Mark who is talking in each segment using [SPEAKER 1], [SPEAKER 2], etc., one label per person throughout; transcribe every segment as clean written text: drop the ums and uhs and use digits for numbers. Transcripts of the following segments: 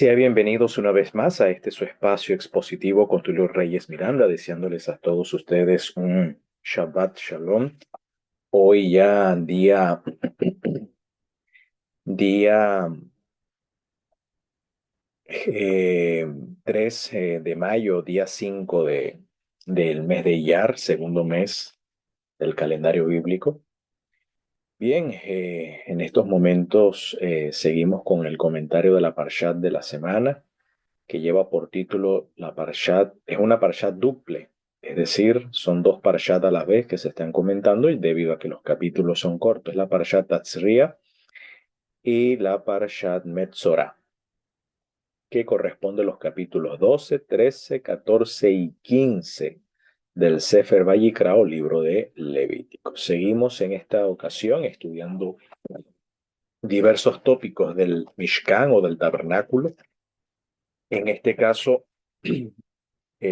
[SPEAKER 1] Sean bienvenidos una vez más a este su espacio expositivo con Tulio Reyes Miranda, deseándoles a todos ustedes un Shabbat Shalom. Hoy ya día 3 de mayo, día 5 del mes de Iyar, segundo mes del calendario bíblico. Bien, en estos momentos seguimos con el comentario de la Parshat de la semana, que lleva por título la Parshat, es una Parshat duple, es decir, son dos Parshat a la vez que se están comentando y debido a que los capítulos son cortos, la Parshat Tatzria y la Parshat Metzorah, que corresponde a los capítulos 12, 13, 14 y 15 del Sefer Vayikra o libro de Levítico. Seguimos en esta ocasión estudiando diversos tópicos del Mishkan o del tabernáculo. En este caso,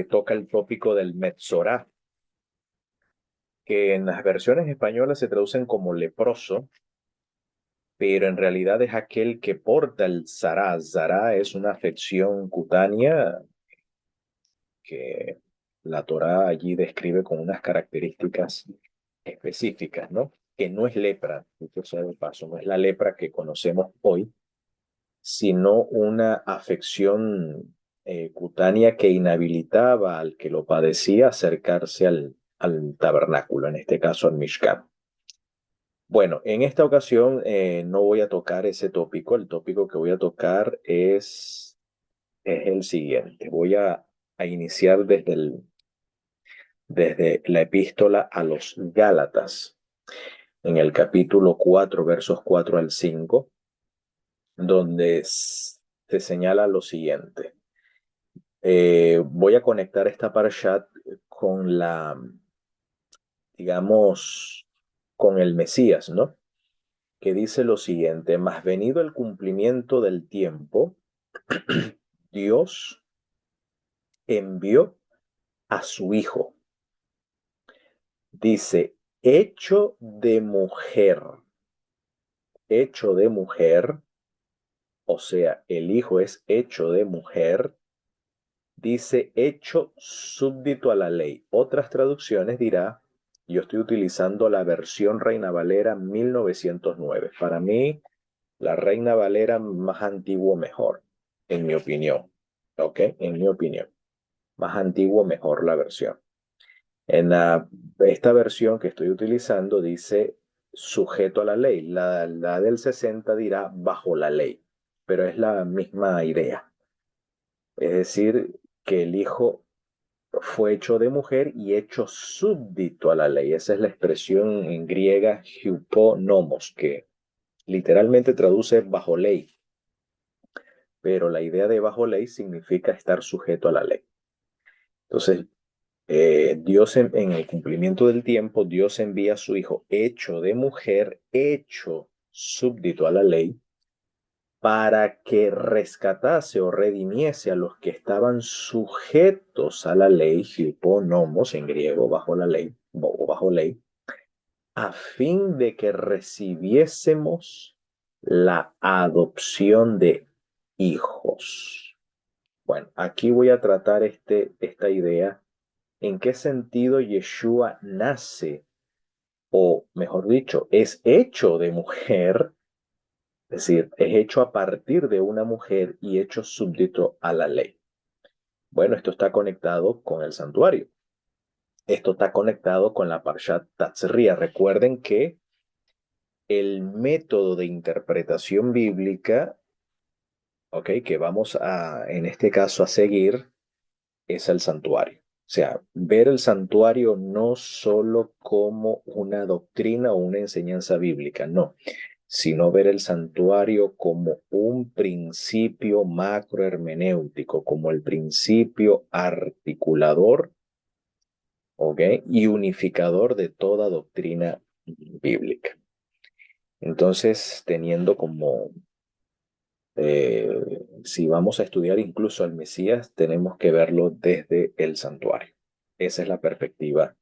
[SPEAKER 1] toca el tópico del Metzorah, que en las versiones españolas se traducen como leproso, pero en realidad es aquel que porta el zará. Zará es una afección cutánea que la Torá allí describe con unas características específicas, ¿no? Que no es lepra, dicho sea de paso, no es la lepra que conocemos hoy, sino una afección cutánea que inhabilitaba al que lo padecía a acercarse al tabernáculo, en este caso al Mishkan. Bueno, en esta ocasión no voy a tocar ese tópico. El tópico que voy a tocar es el siguiente. Voy a iniciar desde la epístola a los Gálatas, en el capítulo 4, versos 4 al 5, donde se señala lo siguiente. Voy a conectar esta parshat con digamos, con el Mesías, ¿no? Que dice lo siguiente: mas venido el cumplimiento del tiempo, Dios envió a su Hijo, dice, hecho de mujer, o sea, el Hijo es hecho de mujer, dice hecho súbdito a la ley. Otras traducciones dirá, yo estoy utilizando la versión Reina Valera 1909. Para mí, la Reina Valera más antiguo mejor, en mi opinión. ¿Ok? En mi opinión. Más antiguo mejor la versión. Esta versión que estoy utilizando dice sujeto a la ley. La del 60 dirá bajo la ley, pero es la misma idea. Es decir, que el Hijo fue hecho de mujer y hecho súbdito a la ley. Esa es la expresión en griega hyponomos, que literalmente traduce bajo ley, pero la idea de bajo ley significa estar sujeto a la ley. Entonces, Dios en el cumplimiento del tiempo, Dios envía a su Hijo hecho de mujer, hecho súbdito a la ley, para que rescatase o redimiese a los que estaban sujetos a la ley, hyponomos en griego, bajo la ley, o bajo ley, a fin de que recibiésemos la adopción de hijos. Bueno, aquí voy a tratar esta idea. ¿En qué sentido Yeshua nace, o mejor dicho, es hecho de mujer? Es decir, es hecho a partir de una mujer y hecho súbdito a la ley. Bueno, esto está conectado con el santuario. Esto está conectado con la Parshat Tatzria. Recuerden que el método de interpretación bíblica, ok, que vamos en este caso, a seguir, es el santuario. O sea, ver el santuario no solo como una doctrina o una enseñanza bíblica, no, sino ver el santuario como un principio macrohermenéutico, como el principio articulador, ¿ok? Y unificador de toda doctrina bíblica. Entonces, teniendo como, si vamos a estudiar incluso al Mesías, tenemos que verlo desde el santuario. Esa es la perspectiva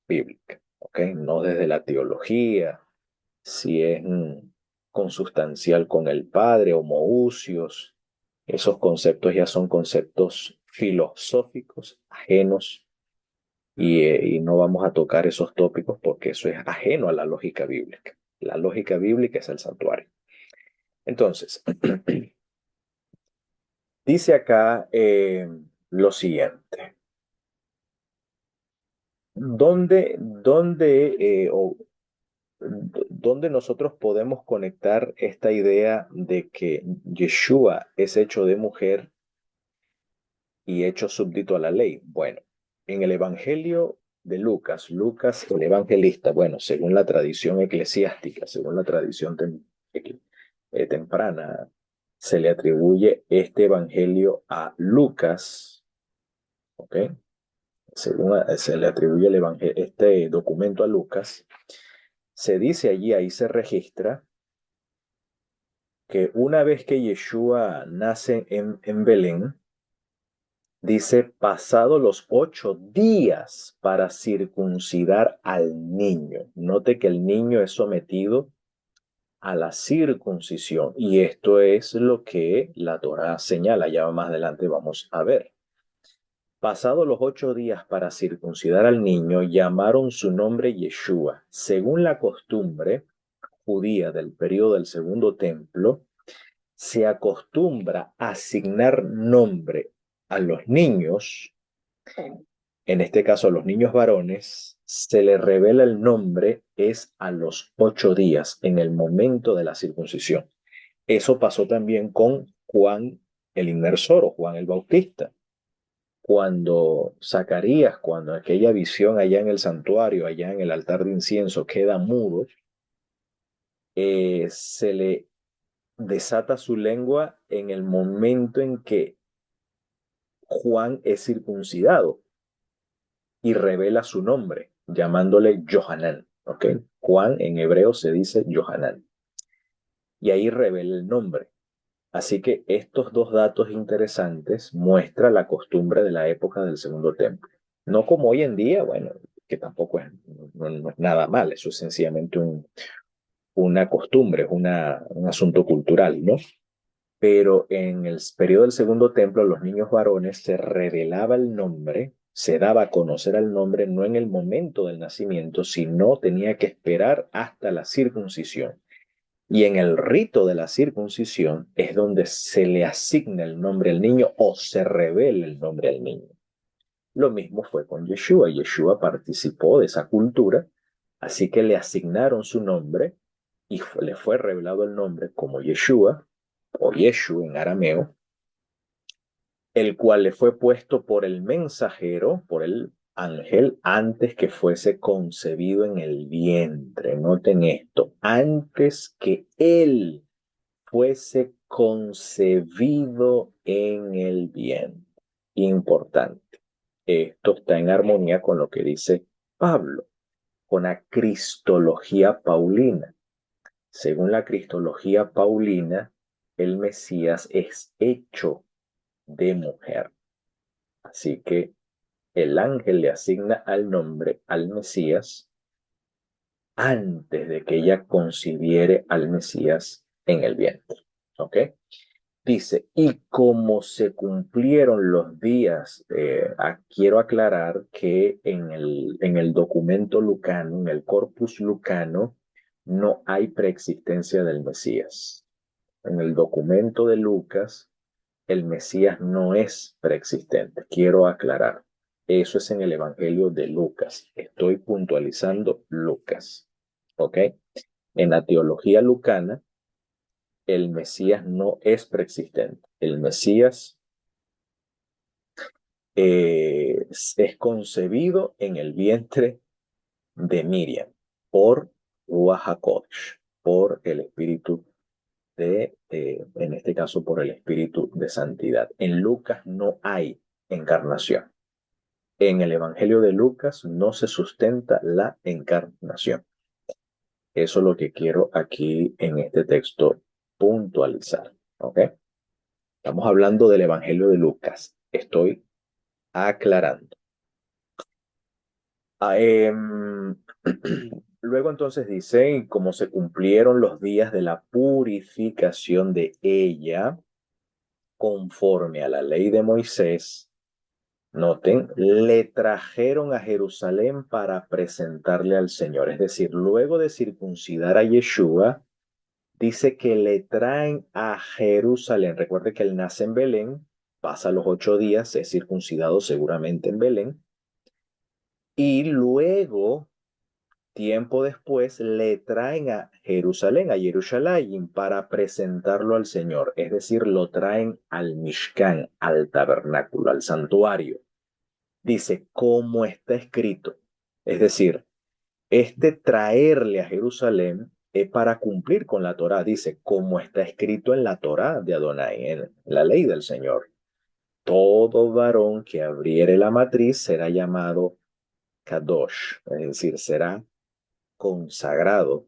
[SPEAKER 1] bíblica, ¿ok? No desde la teología, si es consustancial con el Padre, homoousios, Esos conceptos ya son conceptos filosóficos ajenos y no vamos a tocar esos tópicos porque eso es ajeno a la lógica bíblica. La lógica bíblica es el santuario. Entonces, dice acá lo siguiente. ¿Dónde nosotros podemos conectar esta idea de que Yeshua es hecho de mujer y hecho súbdito a la ley? Bueno, en el Evangelio de Lucas, Lucas el evangelista, bueno, según la tradición eclesiástica, según la tradición temprana, se le atribuye este evangelio a Lucas, ¿ok? Según se le atribuye este documento a Lucas, se dice allí, ahí se registra que una vez que Yeshua nace en Belén, dice, pasado los 8 días para circuncidar al niño. Note que el niño es sometido a la circuncisión y esto es lo que la Torá señala. Ya más adelante vamos a ver. Pasados los 8 días para circuncidar al niño, llamaron su nombre Yeshua. Según la costumbre judía del periodo del Segundo Templo, se acostumbra a asignar nombre a los niños, en este caso a los niños varones, se les revela el nombre es a los 8 días, en el momento de la circuncisión. Eso pasó también con Juan el Inmersor o Juan el Bautista. Cuando Zacarías, cuando aquella visión allá en el santuario, allá en el altar de incienso, queda mudo, se le desata su lengua en el momento en que Juan es circuncidado y revela su nombre, llamándole Johanán. ¿Ok? Juan en hebreo se dice Johanán. Y ahí revela el nombre. Así que estos dos datos interesantes muestran la costumbre de la época del Segundo Templo. No como hoy en día, bueno, que tampoco es, no es nada mal, eso es sencillamente una costumbre, es un asunto cultural, ¿no? Pero en el periodo del Segundo Templo, los niños varones se revelaba el nombre, se daba a conocer el nombre no en el momento del nacimiento, sino tenía que esperar hasta la circuncisión. Y en el rito de la circuncisión es donde se le asigna el nombre al niño o se revela el nombre al niño. Lo mismo fue con Yeshua. Yeshua participó de esa cultura, así que le asignaron su nombre y le fue revelado el nombre como Yeshua o Yeshu en arameo, el cual le fue puesto por el mensajero, por el ángel, antes que fuese concebido en el vientre. Noten esto, antes que él fuese concebido en el vientre. Importante. Esto está en armonía con lo que dice Pablo, con la cristología paulina. Según la cristología paulina, el Mesías es hecho de mujer. Así que el ángel le asigna al nombre al Mesías antes de que ella concibiere al Mesías en el vientre. ¿Ok? Dice, y como se cumplieron los días, quiero aclarar que en el documento lucano, en el corpus lucano, no hay preexistencia del Mesías. En el documento de Lucas, el Mesías no es preexistente. Quiero aclarar. Eso es en el Evangelio de Lucas. Estoy puntualizando Lucas. ¿Ok? En la teología lucana, el Mesías no es preexistente. El Mesías es concebido en el vientre de Miriam por Ruach HaKodesh, por el Espíritu en este caso por el Espíritu de Santidad. En Lucas no hay encarnación. En el Evangelio de Lucas no se sustenta la encarnación. Eso es lo que quiero aquí en este texto puntualizar. ¿Ok? Estamos hablando del Evangelio de Lucas. Estoy aclarando. Ah, luego entonces dice, como se cumplieron los días de la purificación de ella, conforme a la ley de Moisés, noten, le trajeron a Jerusalén para presentarle al Señor. Es decir, luego de circuncidar a Yeshua, dice que le traen a Jerusalén. Recuerde que él nace en Belén, pasa los 8 días, es circuncidado seguramente en Belén, y luego, tiempo después, le traen a Jerusalén, a Jerusalén, para presentarlo al Señor. Es decir, lo traen al Mishkan, al tabernáculo, al santuario. Dice, como está escrito. Es decir, este traerle a Jerusalén es para cumplir con la Torá. Dice, como está escrito en la Torá de Adonai, en la ley del Señor. Todo varón que abriere la matriz será llamado Kadosh, es decir, será consagrado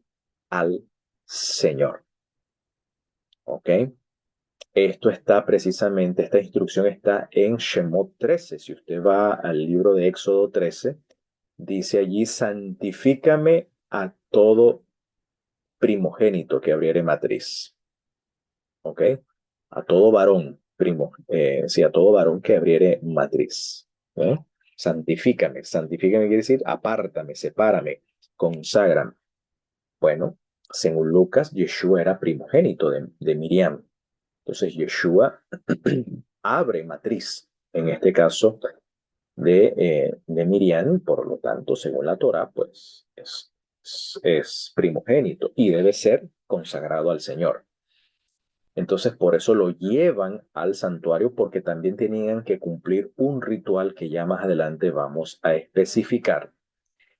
[SPEAKER 1] al Señor. ¿Ok? Esto está precisamente, esta instrucción está en Shemot 13. Si usted va al libro de Éxodo 13, dice allí, santifícame a todo primogénito que abriere matriz. ¿Ok? A todo varón, sí, a todo varón que abriere matriz. ¿Eh? Santifícame. Santifícame quiere decir apártame, sepárame, conságrame. Bueno, según Lucas, Yeshua era primogénito de Miriam. Entonces, Yeshua abre matriz, en este caso de Miriam, por lo tanto, según la Torah, pues es primogénito y debe ser consagrado al Señor. Entonces, por eso lo llevan al santuario, porque también tenían que cumplir un ritual que ya más adelante vamos a especificar.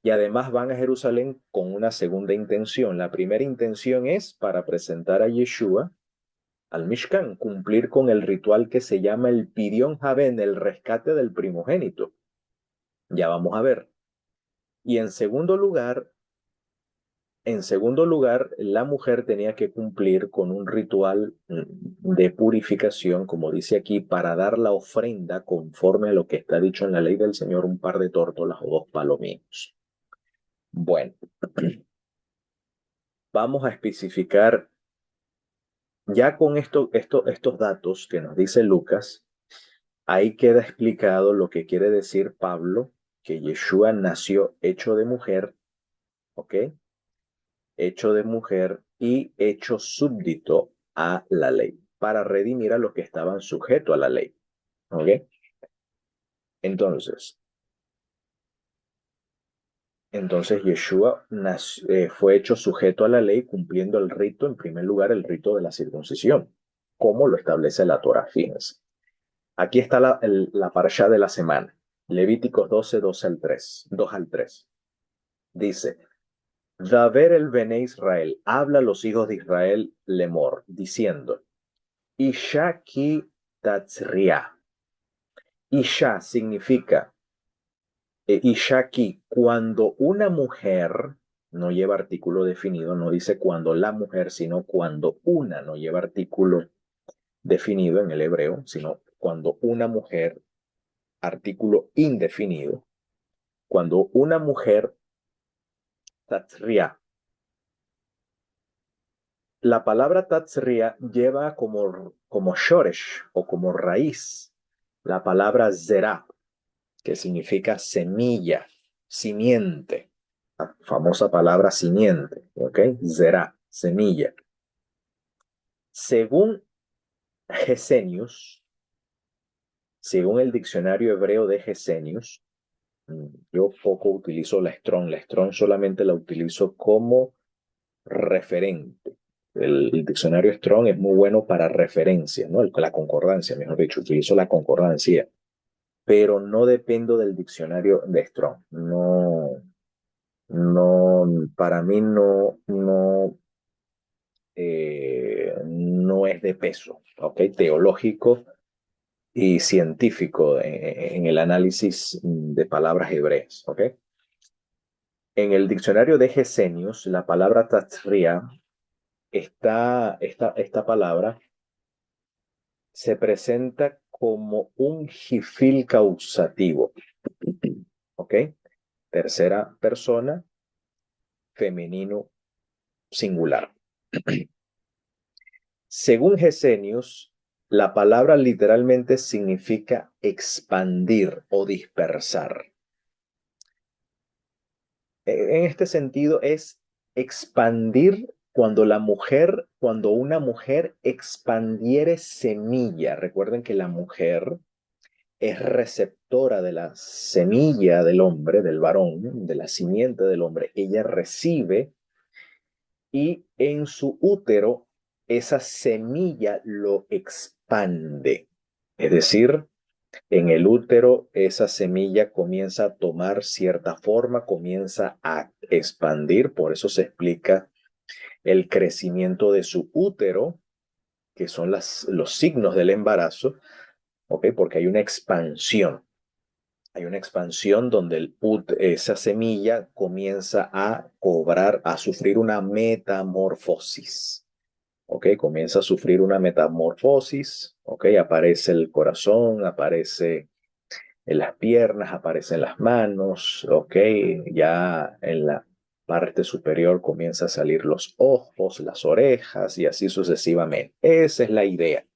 [SPEAKER 1] Y además van a Jerusalén con una segunda intención. La primera intención es para presentar a Yeshua al Mishkan, cumplir con el ritual que se llama el Pidyon Haben, el rescate del primogénito. Ya vamos a ver. Y en segundo lugar, la mujer tenía que cumplir con un ritual de purificación, como dice aquí, para dar la ofrenda conforme a lo que está dicho en la ley del Señor, un par de tórtolas o 2 palominos. Bueno, vamos a especificar ya con estos datos que nos dice Lucas. Ahí queda explicado lo que quiere decir Pablo, que Yeshua nació hecho de mujer, ¿ok? Hecho de mujer y hecho súbdito a la ley, para redimir a los que estaban sujetos a la ley, ¿ok? Entonces, Yeshua fue hecho sujeto a la ley cumpliendo el rito, en primer lugar, el rito de la circuncisión, como lo establece la Torah, fíjense. Aquí está la parashá de la semana, Levíticos 12, 2 al 3. Dice, Daber el Bene Israel, habla a los hijos de Israel Lemor, diciendo, Isha ki tatzria. Isha significa, Isha ki, cuando una mujer, no lleva artículo definido, no dice cuando la mujer, sino cuando una, no lleva artículo definido en el hebreo, sino cuando una mujer, artículo indefinido, cuando una mujer tatzria. La palabra tatzria lleva como shoresh o como raíz la palabra zera, que significa semilla, simiente. La famosa palabra simiente, ¿ok? Zera, semilla. Según Gesenius, según el diccionario hebreo de Gesenius, yo poco utilizo la Strong solamente la utilizo como referente. El diccionario Strong es muy bueno para referencias, ¿no? La concordancia, mejor dicho, utilizo la concordancia, pero no dependo del diccionario de Strong. No, no, para mí no es de peso, ¿ok? Teológico y científico en el análisis de palabras hebreas, ¿ok? En el diccionario de Gesenius, la palabra tatzria, esta palabra se presenta como un jifil causativo, ¿ok? Tercera persona, femenino singular. Según Gesenius, La palabra literalmente significa expandir o dispersar. En este sentido es expandir cuando una mujer expandiere semilla. Recuerden que la mujer es receptora de la semilla del hombre, del varón, de la simiente del hombre. Ella recibe y en su útero esa semilla lo expande. Es decir, en el útero esa semilla comienza a tomar cierta forma, comienza a expandir, por eso se explica el crecimiento de su útero, que son los signos del embarazo, ¿ok? Porque hay una expansión donde esa semilla comienza a cobrar, a sufrir una metamorfosis. ¿Ok? Comienza a sufrir una metamorfosis, ¿ok? Aparece el corazón, aparece en las piernas, aparece en las manos, ¿ok? Ya en la parte superior comienza a salir los ojos, las orejas y así sucesivamente. Esa es la idea.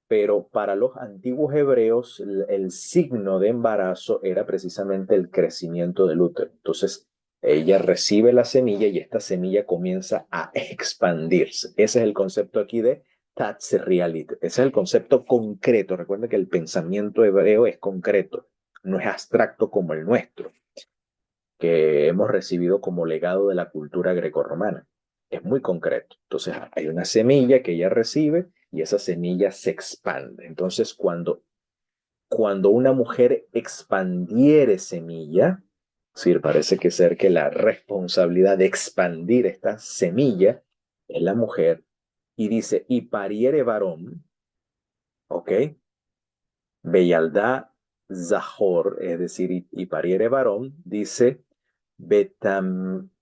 [SPEAKER 1] Pero para los antiguos hebreos, el signo de embarazo era precisamente el crecimiento del útero. Entonces, ella recibe la semilla y esta semilla comienza a expandirse. Ese es el concepto aquí de Tatserialit. Ese es el concepto concreto. Recuerden que el pensamiento hebreo es concreto, no es abstracto como el nuestro, que hemos recibido como legado de la cultura grecorromana. Es muy concreto. Entonces hay una semilla que ella recibe y esa semilla se expande. Entonces cuando una mujer expandiere semilla, sí, parece que ser que la responsabilidad de expandir esta semilla es la mujer y dice, y pariere varón, ¿ok? Beyaldá Zahor, es decir, y pariere varón, dice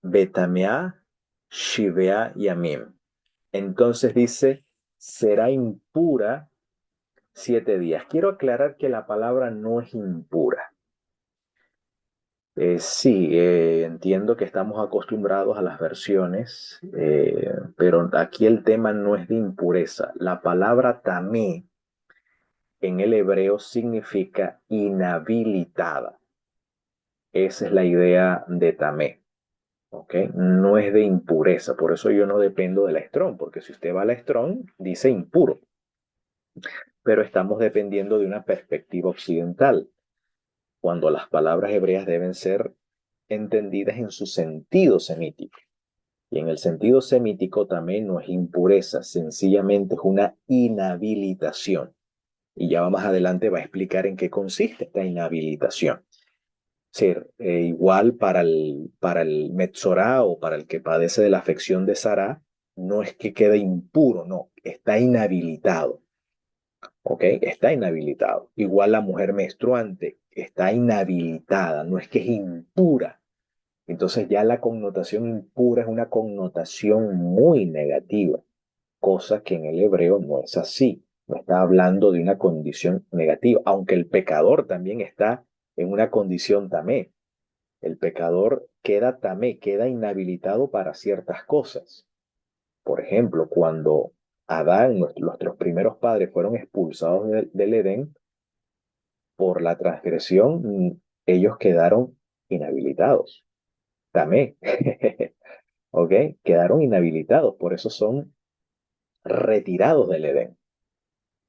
[SPEAKER 1] Betamea Shivea Yamim. Entonces dice, será impura 7 días. Quiero aclarar que la palabra no es impura. Sí, entiendo que estamos acostumbrados a las versiones, pero aquí el tema no es de impureza. La palabra tamé en el hebreo significa inhabilitada. Esa es la idea de tamé. ¿Ok? No es de impureza, por eso yo no dependo del estrón, porque si usted va al estrón, dice impuro, pero estamos dependiendo de una perspectiva occidental, cuando las palabras hebreas deben ser entendidas en su sentido semítico. Y en el sentido semítico también no es impureza, sencillamente es una inhabilitación. Y ya más adelante va a explicar en qué consiste esta inhabilitación. Ser igual para el Metzorá o para el que padece de la afección de Sará, no es que quede impuro, no, está inhabilitado, ¿ok? Está inhabilitado. Igual la mujer menstruante está inhabilitada, no es que es impura. Entonces ya la connotación impura es una connotación muy negativa, cosa que en el hebreo no es así. No está hablando de una condición negativa, aunque el pecador también está en una condición tamé. El pecador queda tamé, queda inhabilitado para ciertas cosas. Por ejemplo, cuando Adán, nuestros primeros padres, fueron expulsados del Edén por la transgresión, ellos quedaron inhabilitados. Tamé, ¿ok? Quedaron inhabilitados, por eso son retirados del Edén,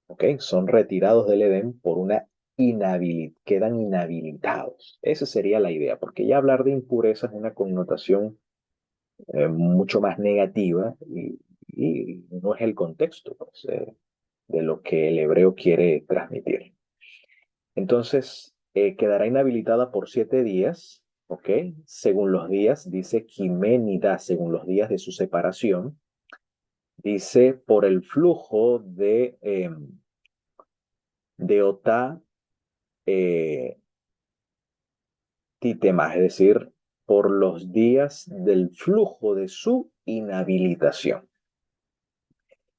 [SPEAKER 1] ¿ok? Son retirados del Edén por una inhabilidad, quedan inhabilitados. Esa sería la idea, porque ya hablar de impureza es una connotación mucho más negativa y no es el contexto pues, de lo que el hebreo quiere transmitir. Entonces, quedará inhabilitada por 7 días, ¿ok? Según los días, dice Quiménida, según los días de su separación, dice por el flujo de Otá Titema, es decir, por los días del flujo de su inhabilitación.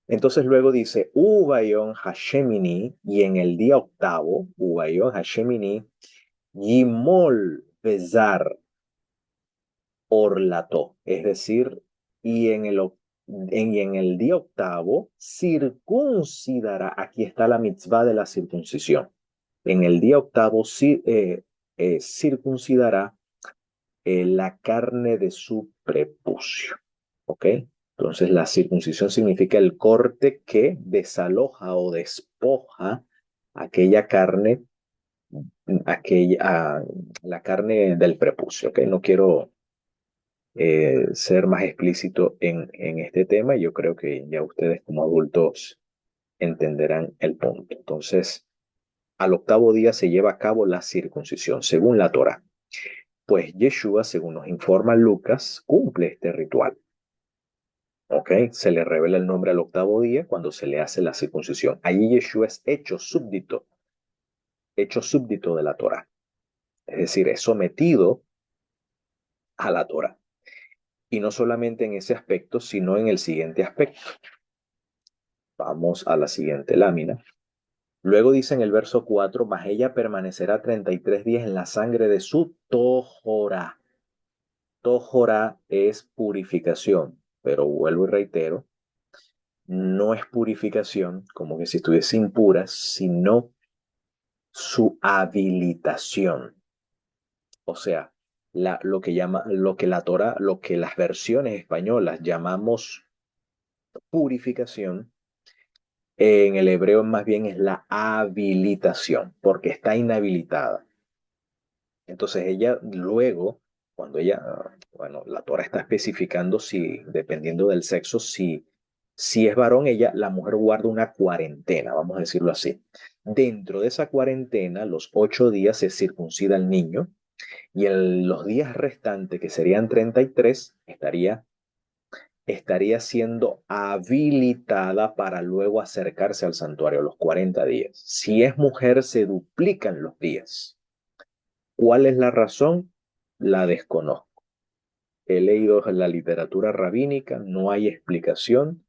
[SPEAKER 1] Entonces luego dice, Ubayon Hashemini, y en el día octavo, Ubayon Hashemini, Yimol Bezar Orlato, es decir, y en el en el día octavo circuncidará. Aquí está la mitzvah de la circuncisión. En el día octavo circuncidará la carne de su prepucio. ¿Ok? Entonces la circuncisión significa el corte que desaloja o despoja aquella carne, la carne del prepucio. ¿Ok? No quiero ser más explícito en este tema. Yo creo que ya ustedes como adultos entenderán el punto. Entonces, al octavo día se lleva a cabo la circuncisión, según la Torá. Pues Yeshua, según nos informa Lucas, cumple este ritual. ¿Ok? Se le revela el nombre al octavo día cuando se le hace la circuncisión. Allí Yeshua es hecho súbdito de la Torá. Es decir, es sometido a la Torá. Y no solamente en ese aspecto, sino en el siguiente aspecto. Vamos a la siguiente lámina. Luego dice en el verso 4, mas ella permanecerá 33 días en la sangre de su tojorá. Tojorá es purificación, pero vuelvo y reitero, no es purificación como que si estuviese impura, sino su habilitación. O sea, lo que la Torá, lo que las versiones españolas llamamos purificación, en el hebreo más bien es la habilitación, porque está inhabilitada. Entonces ella luego, cuando ella, bueno, la Torah está especificando si, dependiendo del sexo, si es varón, la mujer guarda una cuarentena, vamos a decirlo así. Dentro de esa cuarentena, los 8 días se circuncida el niño y en los días restantes, que serían 33, estaría siendo habilitada para luego acercarse al santuario los 40 días. Si es mujer, se duplican los días. ¿Cuál es la razón? La desconozco. He leído la literatura rabínica, no hay explicación.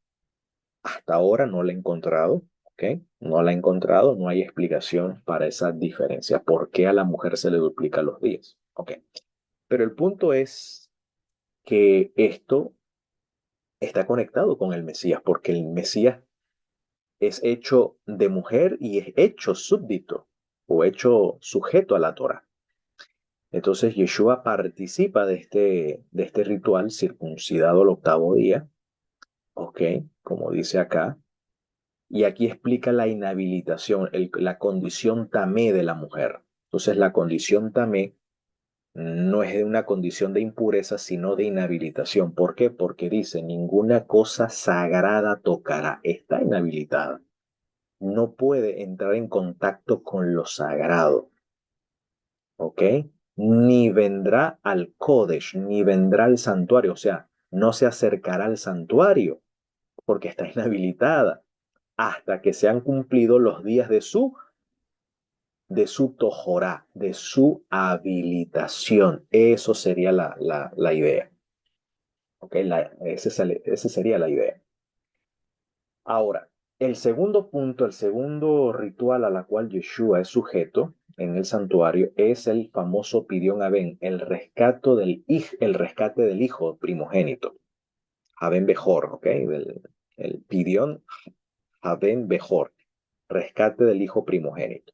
[SPEAKER 1] Hasta ahora no la he encontrado, ¿ok? No la he encontrado, no hay explicación para esa diferencia. ¿Por qué a la mujer se le duplica los días? ¿Ok? Pero el punto es que esto está conectado con el Mesías, porque el Mesías es hecho de mujer y es hecho súbdito o hecho sujeto a la Torah. Entonces Yeshua participa de este ritual circuncidado al octavo día, ¿ok? Como dice acá. Y aquí explica la inhabilitación, la condición tamé de la mujer. Entonces la condición tamé no es de una condición de impureza, sino de inhabilitación. ¿Por qué? Porque dice, ninguna cosa sagrada tocará. Está inhabilitada. No puede entrar en contacto con lo sagrado. ¿Ok? Ni vendrá al Kodesh, ni vendrá al santuario, o sea, no se acercará al santuario porque está inhabilitada hasta que sean cumplidos los días de su tojorá, de su habilitación. Eso sería la idea. ¿Ok? Esa sería la idea. Ahora, el segundo punto, el segundo ritual a la cual Yeshua es sujeto en el santuario es el famoso Pidión Abén, el rescate del hijo primogénito, Abén Bejor, ¿ok? El Pidión Abén Bejor, rescate del hijo primogénito.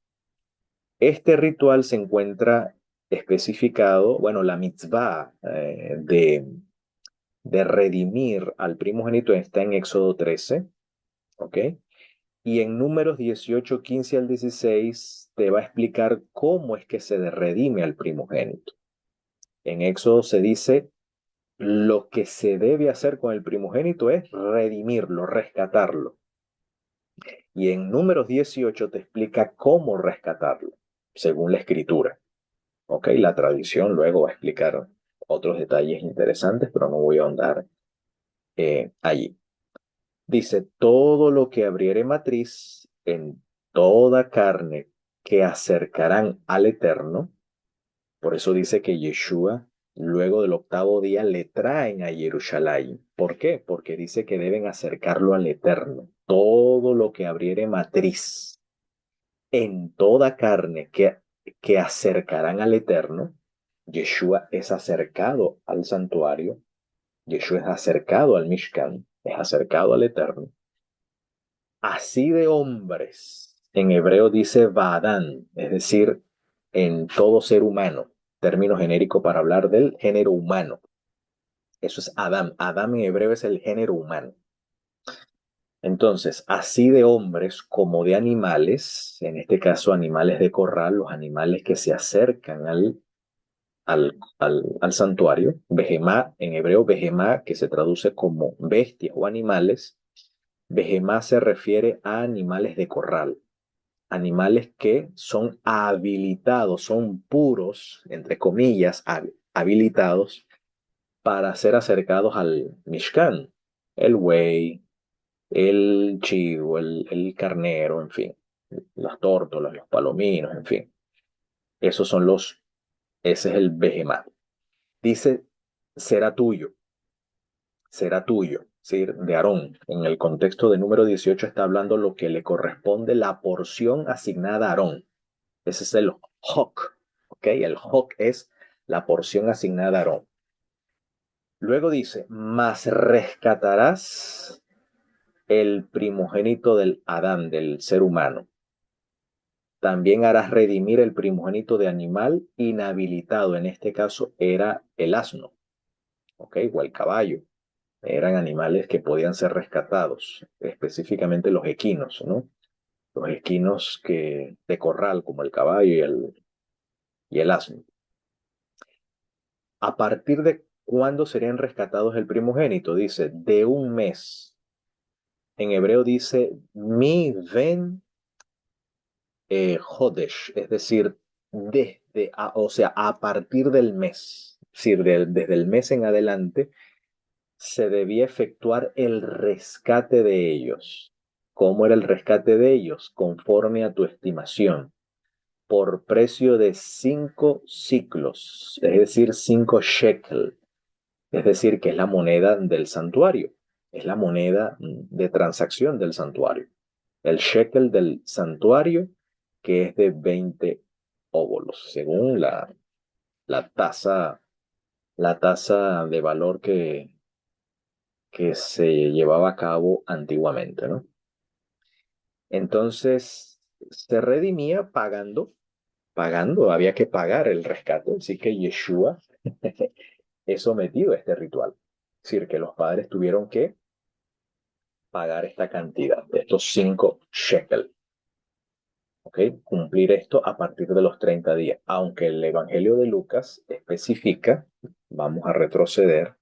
[SPEAKER 1] Este ritual se encuentra especificado, bueno, la mitzvah de redimir al primogénito está en Éxodo 13, ¿ok? Y en Números 18, 15 al 16 te va a explicar cómo es que se redime al primogénito. En Éxodo se dice, lo que se debe hacer con el primogénito es redimirlo, rescatarlo. Y en Números 18 te explica cómo rescatarlo, según la escritura. ¿Ok? La tradición luego va a explicar otros detalles interesantes, pero no voy a ahondar allí. Dice, todo lo que abriere matriz en toda carne que acercarán al Eterno. Por eso dice que Yeshua, luego del octavo día, le traen a Jerusalén. ¿Por qué? Porque dice que deben acercarlo al Eterno. Todo lo que abriere matriz en toda carne que acercarán al Eterno, Yeshua es acercado al santuario, Yeshua es acercado al Mishkan, es acercado al Eterno. Así de hombres, en hebreo dice Badán, es decir, en todo ser humano, término genérico para hablar del género humano. Eso es Adam. Adam en hebreo es el género humano. Entonces, así de hombres como de animales, en este caso animales de corral, los animales que se acercan al santuario, behemá, en hebreo behemá, que se traduce como bestias o animales, behemá se refiere a animales de corral, animales que son habilitados, son puros, entre comillas, habilitados para ser acercados al Mishkan, el buey, el chivo, el carnero, en fin, las tórtolas, los palominos, en fin. Esos son ese es el behemá. Dice, será tuyo, será tuyo, ¿sí? De Aarón. En el contexto de número 18 está hablando lo que le corresponde la porción asignada a Aarón. Ese es el hok, ¿ok? El hok es la porción asignada a Aarón. Luego dice, mas rescatarás el primogénito del Adán, del ser humano. También harás redimir el primogénito de animal inhabilitado. En este caso era el asno, ¿ok? O el caballo. Eran animales que podían ser rescatados, específicamente los equinos, ¿no? Los equinos de corral, como el caballo y el asno. ¿A partir de cuándo serían rescatados el primogénito? Dice, de un mes. En hebreo dice, mi ven Hodesh, es decir, o sea, a partir del mes, es decir, desde el mes en adelante, se debía efectuar el rescate de ellos. ¿Cómo era el rescate de ellos? Conforme a tu estimación, por precio de 5 siclos, es decir, 5 shekel, es decir, que es la moneda del santuario, es la moneda de transacción del santuario. El shekel del santuario, que es de 20 óbolos, según la tasa, la tasa de valor que se llevaba a cabo antiguamente, ¿no? Entonces, se redimía pagando, había que pagar el rescate, así que Yeshua es sometido a este ritual. Es decir, que los padres tuvieron que pagar esta cantidad, de estos 5 shekel. ¿Ok? Cumplir esto a partir de los 30 días. Aunque el Evangelio de Lucas especifica, vamos a retroceder,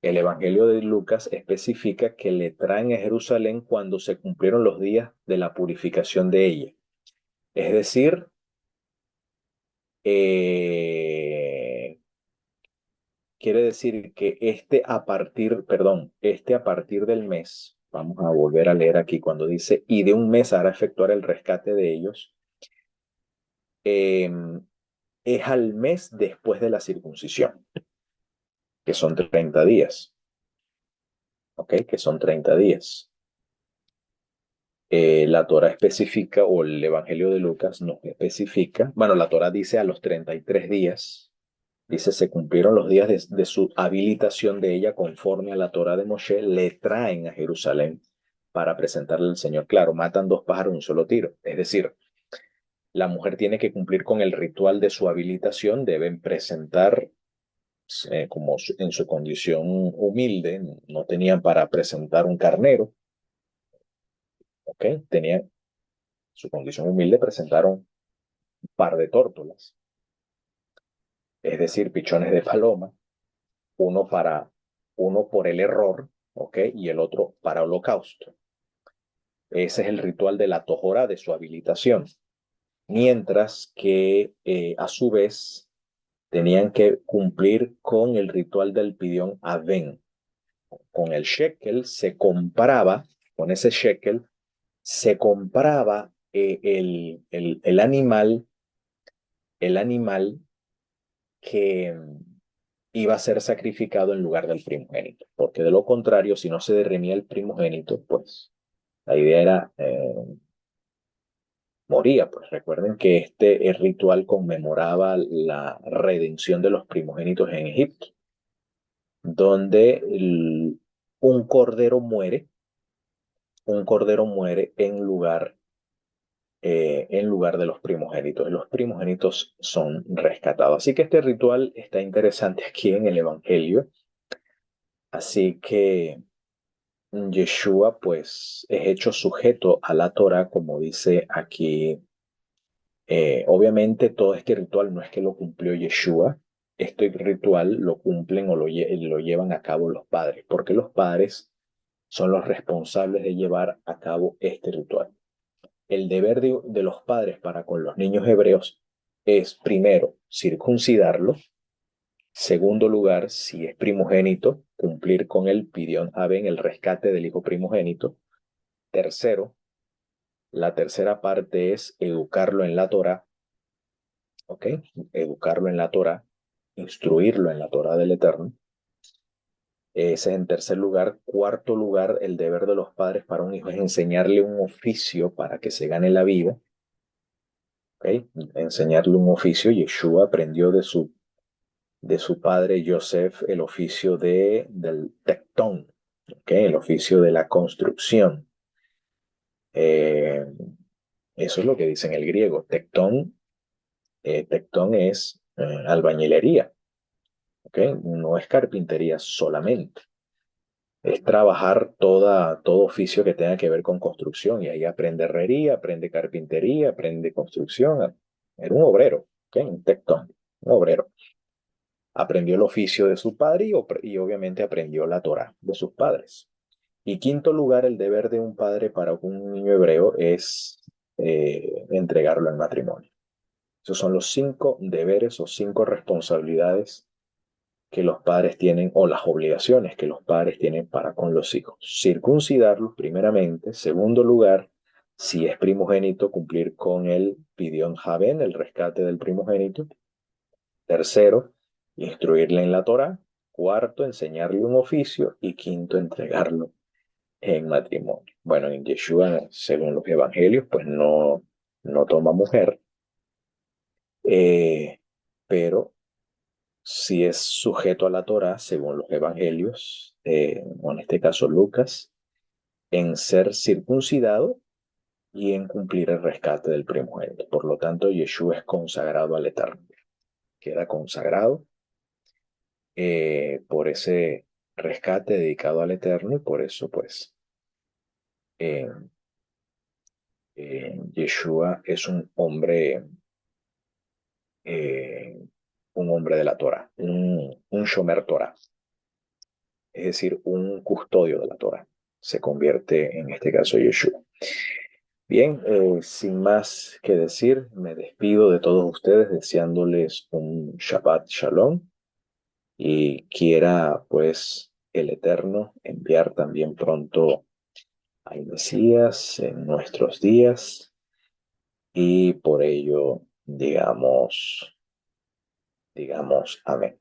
[SPEAKER 1] el Evangelio de Lucas especifica que le traen a Jerusalén cuando se cumplieron los días de la purificación de ella. Es decir, eh, quiere decir que este a partir del mes, vamos a volver a leer aquí cuando dice, y de un mes hará efectuar el rescate de ellos, eh, es al mes después de la circuncisión, que son 30 días, ¿ok? Que son 30 días. La Torah especifica, o el Evangelio de Lucas nos especifica, bueno, la Torah dice a los 33 días, dice, se cumplieron los días de su habilitación de ella conforme a la Torah de Moshe, le traen a Jerusalén para presentarle al Señor. Claro, matan 2 pájaros en un solo tiro. Es decir, la mujer tiene que cumplir con el ritual de su habilitación, deben presentar, como en su condición humilde, no tenían para presentar un carnero, ¿ok? Tenían su condición humilde, presentaron un par de tórtolas, es decir, pichones de paloma, uno uno por el error, ¿ok? Y el otro para holocausto. Ese es el ritual de la tojora, de su habilitación. Mientras que a su vez tenían que cumplir con el ritual del pidión Aven. Con el shekel se compraba, con ese shekel se compraba el animal que iba a ser sacrificado en lugar del primogénito, porque de lo contrario, si no se derremía el primogénito, pues la idea era moría. Pues recuerden que este ritual conmemoraba la redención de los primogénitos en Egipto, donde un cordero muere, un cordero muere en lugar de los primogénitos. Los primogénitos son rescatados. Así que este ritual está interesante aquí en el Evangelio. Así que Yeshua pues es hecho sujeto a la Torah, como dice aquí. Obviamente todo este ritual no es que lo cumplió Yeshua, este ritual lo cumplen o lo llevan a cabo los padres, porque los padres son los responsables de llevar a cabo este ritual. El deber de los padres para con los niños hebreos es, primero, circuncidarlo. Segundo lugar, si es primogénito, cumplir con el Pidyon Haben, el rescate del hijo primogénito. Tercero, la tercera parte es educarlo en la Torah, ¿ok? Educarlo en la Torah, instruirlo en la Torah del Eterno. Ese es en tercer lugar. Cuarto lugar, el deber de los padres para un hijo es enseñarle un oficio para que se gane la vida. ¿Okay? Enseñarle un oficio. Yeshua aprendió de su padre Yosef el oficio del tectón, ¿okay? El oficio de la construcción. Eh, Eso es lo que dice en el griego. Tectón es albañilería, ¿okay? No es carpintería solamente. Es trabajar todo oficio que tenga que ver con construcción. Y ahí aprende herrería, aprende carpintería, aprende construcción. Era un obrero, ¿okay? Un tectón, un obrero. Aprendió el oficio de su padre y obviamente aprendió la Torah de sus padres. Y quinto lugar, el deber de un padre para un niño hebreo es entregarlo en matrimonio. Esos son los 5 deberes o 5 responsabilidades que los padres tienen o las obligaciones que los padres tienen para con los hijos. Circuncidarlos primeramente. Segundo lugar, si es primogénito, cumplir con el Pidyon Haben, el rescate del primogénito. Tercero, instruirle en la Torah. Cuarto, enseñarle un oficio. Y quinto, entregarlo en matrimonio. Bueno, en Yeshua, según los evangelios, pues no toma mujer, eh, pero si es sujeto a la Torah, según los evangelios, o en este caso Lucas, en ser circuncidado y en cumplir el rescate del primogénito. Por lo tanto, Yeshua es consagrado al Eterno. Queda consagrado por ese rescate dedicado al Eterno y por eso, pues, eh, Yeshua es eh, un hombre de la Torah, un Shomer Torah, es decir, un custodio de la Torah. Se convierte en este caso Yeshua. Bien, sin más que decir, me despido de todos ustedes deseándoles un Shabbat Shalom y quiera pues el Eterno enviar también pronto al Mesías en nuestros días y por ello digamos amén.